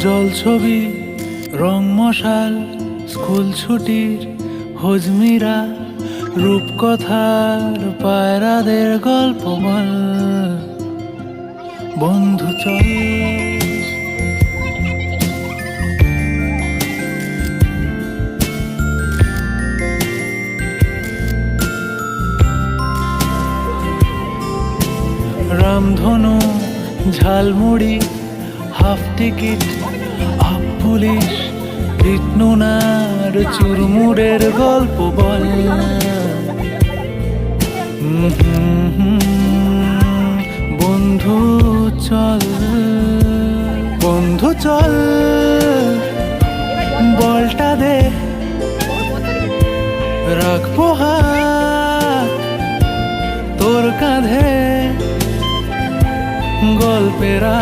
জল ছবি, রং মশাল, স্কুল ছুটির হজমিরা, রূপকথার পায়রাদের গল্প বল। বন্ধু চল, রামধনু, ঝালমুড়ি, হাফ টিকিট, হাফ পুলিশ, বিটনুনার চুরমুরের গল্প বল। বন্ধু চল, বন্ধু চল, বলটা দে, রাখবো হাত তোর কাঁধে, গল্পেরা